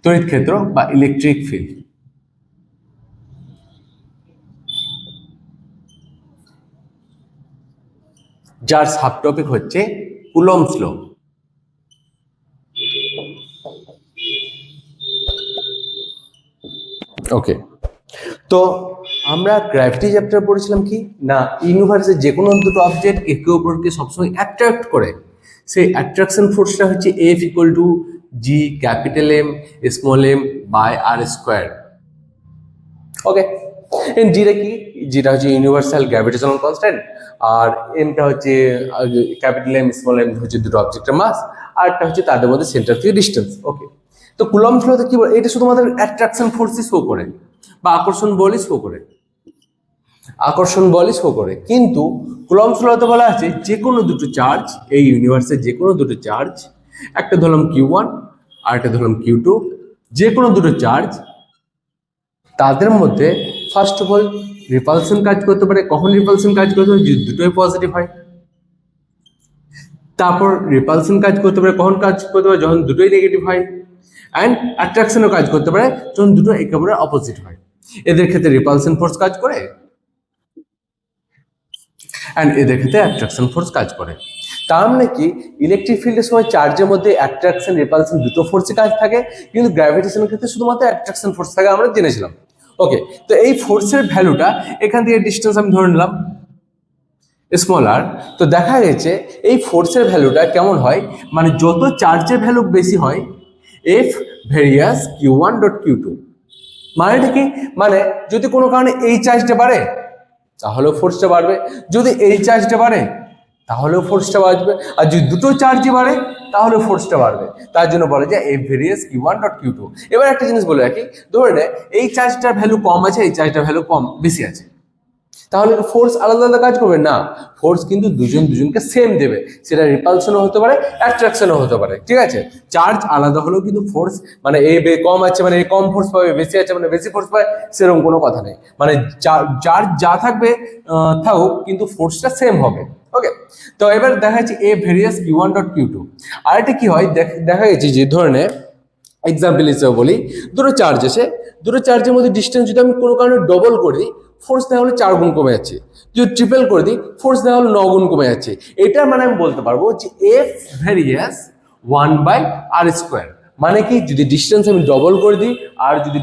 তড়িৎ ক্ষেত্র বা ইলেকট্রিক ফিল্ড। যার সাবটপিক হচ্ছে কুলম্বস ল। ওকে, তো আমরা গ্র্যাভিটি চ্যাপ্টার পড়েছিলাম কি না, ইউনিভার্সের যে কোনো দুটো অবজেক্ট একে অপরকে সবসময় অ্যাট্রাক্ট করে, সেই অ্যাট্রাকশন ফোর্সটা হচ্ছে F equal to G capital M small M by R square. Okay, জিটা কি, জিটা হচ্ছে ইউনিভার্সাল গ্র্যাভিটেশনাল কনস্ট্যান্ট, আর এমটা হচ্ছে ক্যাপিটাল এম স্মল এম হচ্ছে দুটো অবজেক্টের মাস, আর একটা হচ্ছে তাদের মধ্যে সেন্টার থেকে ডিস্টেন্স। ওকে, তো কুলম্বস লতে কি বলে, এটা শুধুমাত্র অ্যাট্রাকশন ফোর্সই শো করে বা আকর্ষণ বলই শো করে, আকর্ষণ বলই শো করে। কিন্তু কুলম্বস লতে বলা আছে যে কোনো দুটো চার্জ, এই ইউনিভার্সের যে কোনো দুটো চার্জ, একটা ধরলাম Q1 আর একটা ধরলাম Q2, যে কোনো দুটো চার্জ, তাদের মধ্যে ফার্স্ট অফ অল রিপালশন কাজ করতে পারে। কখন রিপালশন কাজ করতে পারে, যদি দুটোই পজিটিভ হয়। তারপর রিপালশন কাজ করতে পারে, কখন কাজ করতে পারে, যখন দুটোই নেগেটিভ হয়। অ্যান্ড অ্যাট্রাকশনও কাজ করতে পারে যখন দুটো একেবারে অপোজিট হয়। এদের ক্ষেত্রে রিপালশন ফোর্স কাজ করে, অ্যান্ড এদের ক্ষেত্রে অ্যাট্রাকশন ফোর্স কাজ করে। তার মানে কি, ইলেকট্রিক ফিল্ডের সময় চার্জের মধ্যে অ্যাট্রাকশন রিপালশন দুটো ফোর্সে কাজ থাকে, কিন্তু গ্র্যাভিটেশনের ক্ষেত্রে শুধুমাত্র অ্যাট্রাকশন ফোর্স থাকে, আমরা জেনেছিলাম। ওকে, তো এই ফোর্সের ভ্যালুটা এখান থেকে ডিস্টেন্স আমি ধরে নিলাম স্মল আর। তো দেখা গেছে এই ফোর্সের ভ্যালুটা কেমন হয়, মানে যত চার্জের ভ্যালু বেশি হয়, F various Q1 dot Q2। মানেটা কি, মানে যদি কোনো কারণে এই চার্জটা বাড়ে তাহলেও ফোর্সটা বাড়বে, যদি এই চার্জটা বাড়ে তাহলেও ফোর্সটা বাড়বে, আর যদি দুটো চার্জই বাড়ে তাহলে ফোর্সটা বাড়বে। তার জন্য বলে যে F various Q1 dot Q2। এবার একটা জিনিস বলে রাখি, ধরে নে এই চার্জটার ভ্যালু কম আছে, এই চার্জটার ভ্যালু বেশি আছে, তাহলে ফোর্স আলাদা আলাদা কাজ করবে না, ফোর্স কিন্তু দুজনকে সেম দেবে, সেটা রিপালশনও হতে পারে অ্যাট্রাকশনও হতে পারে। ঠিক আছে, চার্জ আলাদা হলেও কিন্তু ফোর্স, মানে এ কম আছে মানে কম ফোর্স পাবে, বেশি আছে মানে বেশি ফোর্স পাবে, সেরকম কোনো কথা নেই। মানে চার্জ যা থাকবে থাকুক, কিন্তু ফোর্সটা সেম হবে। ওকে, তো এবার দেখা যাচ্ছে এ ভেরিয়াস Q1 ডট Q2। আরেকটা কি হয়, দেখা গেছে যে ধরনের এক্সাম্পল হিসেবে বলি, দুটো চার্জ আছে, দুটো চার্জের মধ্যে ডিস্টেন্স যদি আমি কোনো কারণে ডবল করে দিই, ফোর্স দেখা হলে 4 গুণ কমে যাচ্ছে, যদি ট্রিপল করে দিই ফোর্স দেখা হলে 9 গুণ কমে যাচ্ছে। এটা মানে আমি বলতে পারবো যে F various 1 by R square. মানে কি, যদি ডিস্টেন্স আমি ডবল করে দিই আর যদি